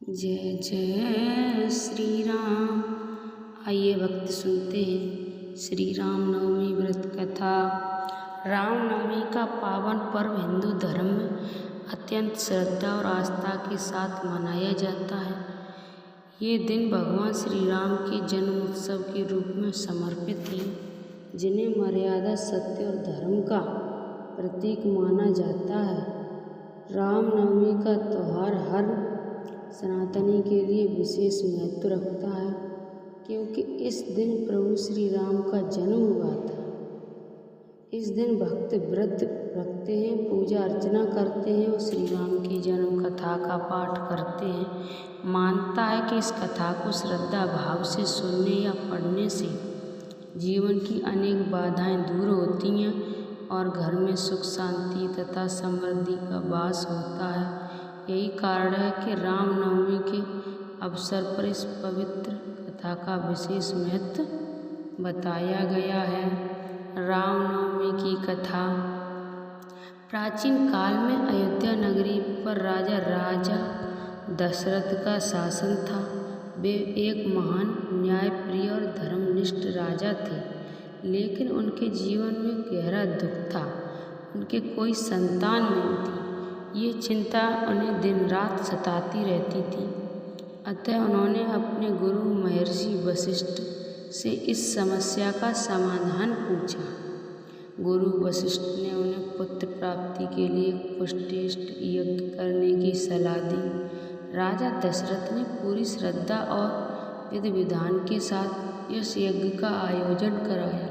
जय जय श्री राम। आइए भक्त सुनते हैं श्री राम नवमी व्रत कथा। रामनवमी का पावन पर्व हिंदू धर्म में अत्यंत श्रद्धा और आस्था के साथ मनाया जाता है। ये दिन भगवान श्री राम के जन्म उत्सव के रूप में समर्पित है, जिन्हें मर्यादा, सत्य और धर्म का प्रतीक माना जाता है। रामनवमी का त्यौहार हर सनातनी के लिए विशेष महत्व रखता है, क्योंकि इस दिन प्रभु श्री राम का जन्म हुआ था। इस दिन भक्त व्रत रखते हैं, पूजा अर्चना करते हैं और श्री राम की जन्म कथा का पाठ करते हैं। मानता है कि इस कथा को श्रद्धा भाव से सुनने या पढ़ने से जीवन की अनेक बाधाएं दूर होती हैं और घर में सुख शांति तथा समृद्धि का वास होता है। यही कारण है कि रामनवमी के अवसर पर इस पवित्र कथा का विशेष महत्व बताया गया है। रामनवमी की कथा। प्राचीन काल में अयोध्या नगरी पर राजा दशरथ का शासन था। वे एक महान, न्यायप्रिय और धर्मनिष्ठ राजा थे, लेकिन उनके जीवन में गहरा दुख था। उनके कोई संतान नहीं थी। ये चिंता उन्हें दिन रात सताती रहती थी। अतः उन्होंने अपने गुरु महर्षि वशिष्ठ से इस समस्या का समाधान पूछा। गुरु वशिष्ठ ने उन्हें पुत्र प्राप्ति के लिए पुष्टेष्ट यज्ञ करने की सलाह दी। राजा दशरथ ने पूरी श्रद्धा और विधि विधान के साथ इस यज्ञ का आयोजन कराया।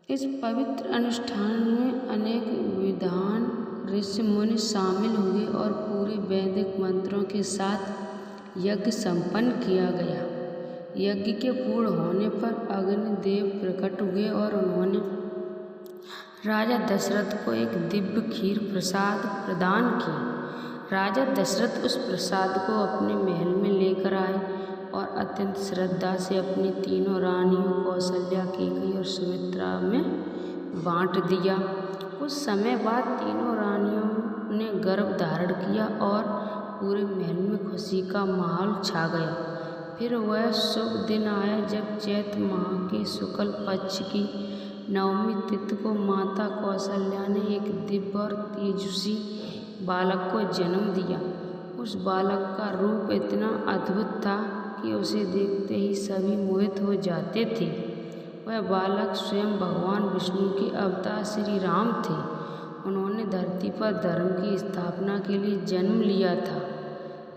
इस पवित्र अनुष्ठान में अनेक विद्वान ऋषि मुनि शामिल हुए और पूरे वैदिक मंत्रों के साथ यज्ञ संपन्न किया गया। यज्ञ के पूर्ण होने पर अग्निदेव प्रकट हुए और उन्होंने राजा दशरथ को एक दिव्य खीर प्रसाद प्रदान किया। राजा दशरथ उस प्रसाद को अपने महल में लेकर आए और अत्यंत श्रद्धा से अपनी तीनों रानियों कौशल्या, कैकेयी और सुमित्रा में बांट दिया। कुछ समय बाद तीनों रानियों ने गर्भ धारण किया और पूरे महल में खुशी का माहौल छा गया। फिर वह शुभ दिन आया जब चैत माह के शुक्ल पक्ष की नवमी तिथि को माता कौशल्या ने एक दिव्य और तेजस्वी बालक को जन्म दिया। उस बालक का रूप इतना अद्भुत था कि उसे देखते ही सभी मोहित हो जाते थे। वह बालक स्वयं भगवान विष्णु के अवतार श्री राम थे। उन्होंने धरती पर धर्म की स्थापना के लिए जन्म लिया था।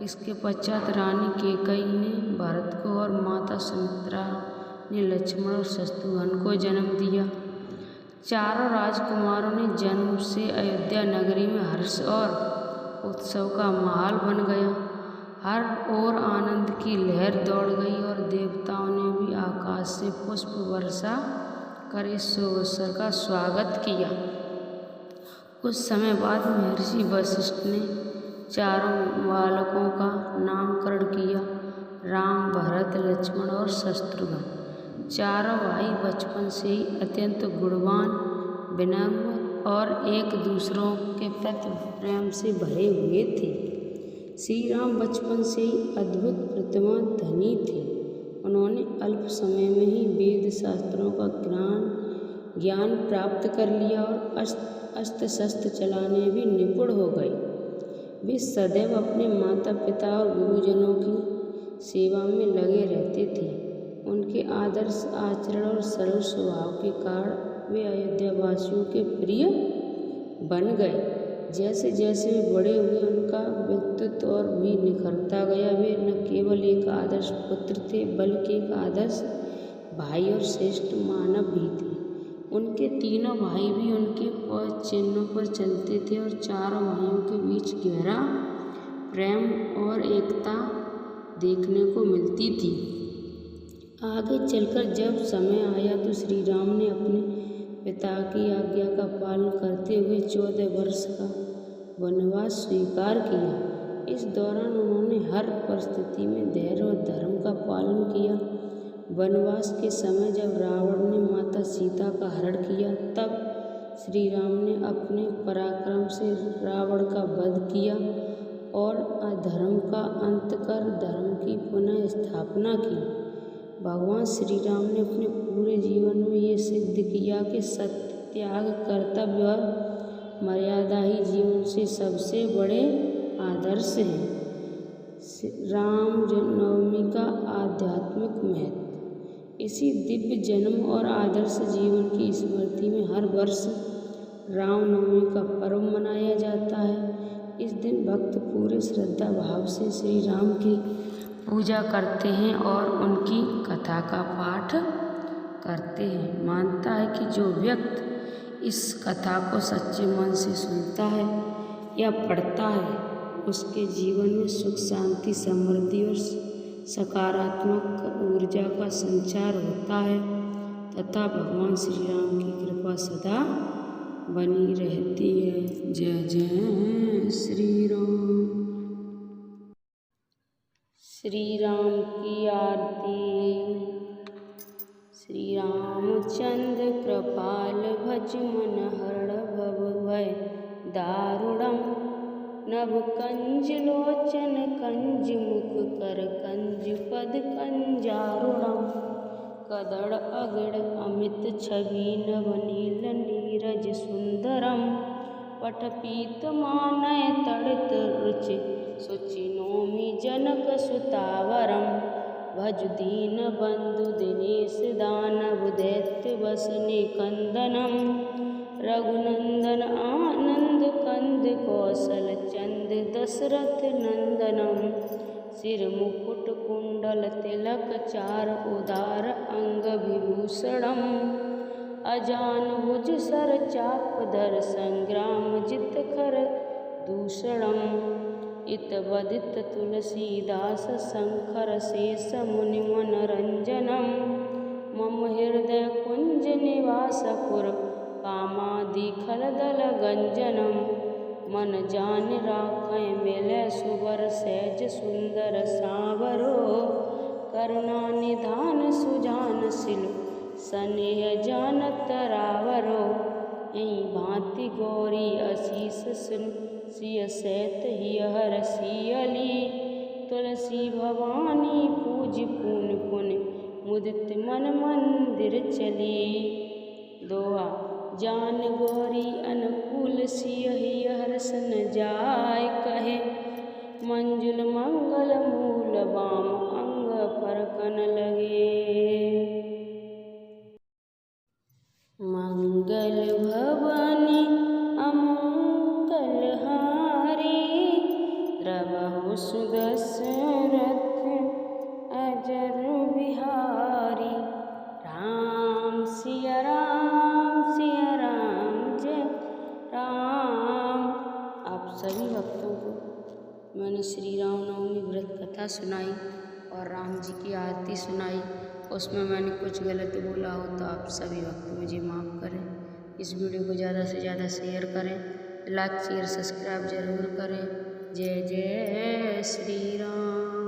इसके पश्चात रानी कैकेयी ने भरत को और माता सुमित्रा ने लक्ष्मण और शत्रुघ्न को जन्म दिया। चारों राजकुमारों ने जन्म से अयोध्या नगरी में हर्ष और उत्सव का माहौल बन गया। हर ओर आनंद की लहर दौड़ गई और देवताओं ने भी आकाश से पुष्प वर्षा कर इस शुभ अवसर का स्वागत किया। कुछ समय बाद महर्षि वशिष्ठ ने चारों बालकों का नामकरण किया। राम, भरत, लक्ष्मण और शत्रुघ्न। चारों भाई बचपन से ही अत्यंत गुणवान, विनम्र और एक दूसरों के प्रति प्रेम से भरे हुए थे। श्री राम बचपन से ही अद्भुत प्रतिभा धनी थे। उन्होंने अल्प समय में ही वेद शास्त्रों का ज्ञान प्राप्त कर लिया और अस्त्र शस्त्र चलाने भी निपुण हो गए। वे सदैव अपने माता पिता और गुरुजनों की सेवा में लगे रहते थे। उनके आदर्श आचरण और सरल स्वभाव के कारण वे अयोध्या वासियों के प्रिय बन गए। जैसे जैसे वे बड़े हुए, उनका व्यक्तित्व और भी निखरता गया। वे न केवल एक आदर्श पुत्र थे, बल्कि एक आदर्श भाई और श्रेष्ठ मानव भी थे। उनके तीनों भाई भी उनके पद चिन्हों पर चलते थे और चारों भाइयों के बीच गहरा प्रेम और एकता देखने को मिलती थी। आगे चलकर जब समय आया तो श्री राम ने अपने पिता की आज्ञा का पालन करते हुए 14 वर्ष का वनवास स्वीकार किया। इस दौरान उन्होंने हर परिस्थिति में धैर्य और धर्म का पालन किया। वनवास के समय जब रावण ने माता सीता का हरण किया, तब श्री राम ने अपने पराक्रम से रावण का वध किया और अधर्म का अंत कर धर्म की पुनः स्थापना की। भगवान श्री राम ने अपने पूरे जीवन में ये सिद्ध किया कि सत्य, त्याग, कर्तव्य और मर्यादा ही जीवन से सबसे बड़े आदर्श हैं। राम जन्मनवमी का आध्यात्मिक महत्व। इसी दिव्य जन्म और आदर्श जीवन की स्मृति में हर वर्ष रामनवमी का पर्व मनाया जाता है। इस दिन भक्त पूरे श्रद्धा भाव से श्री राम की पूजा करते हैं और उनकी कथा का पाठ करते हैं। मानता है कि जो व्यक्ति इस कथा को सच्चे मन से सुनता है या पढ़ता है, उसके जीवन में सुख, शांति, समृद्धि और सकारात्मक ऊर्जा का संचार होता है तथा भगवान श्री राम की कृपा सदा बनी रहती है। जय जय श्री राम। श्री राम की आरती। श्री रामचंद्र कृपाल भज मन हर भव भय दारुणम नभ कंज लोचन कंज मुख कर कंज पद कंजारुणम कदड़ अगड़ अमित छवि नभ नील नीरज सुंदरम पट पीत मानय तड़ित रुचि सुचि नौमि जनक सुतावरम भज दीन बंधु दिनेश दानव दैत्य बस निकंदनम रघुनंदन आनंद कंद कौशल चंद दशरथ नंदनम सिर मुकुट कुंडल तिलक चार उदार अंग विभूषणम अजान भुज सर चाप धर संग्राम जित खर दूषणम इत बदित तुलसीदास शंकर शेष मुनि मनरंजनम मम हृदय कुंज निवासपुर कामादि खलदल गंजनम मन जान राखै मिलै सुबर सहज सुंदर सावरो करुणा निधान सुजान सिलु स्नेह जानत रावरो यही भांति गौरी आशीष सुन सिय सैत हियहर सियली तुलसी भवानी पूज पुन पुन मुदित मन मंदिर चली। दोहा। जान गौरी अनुकूल सिय हियहर सन जाय कहे मंजुल मंगल मूल बाम अंग फरकन लगे। मंगल भवानी अमंगल हारी द्रवहु सुदशरथ अजर बिहारी राम सिया राम जय राम। आप सभी भक्तों को मैंने श्री रामनवमी व्रत कथा सुनाई और राम जी की आरती सुनाई। उसमें मैंने कुछ गलत बोला हो तो आप सभी भक्त मुझे माफ़ करें। इस वीडियो को ज़्यादा से ज़्यादा शेयर करें, लाइक शेयर सब्सक्राइब जरूर करें। जय जय श्री राम।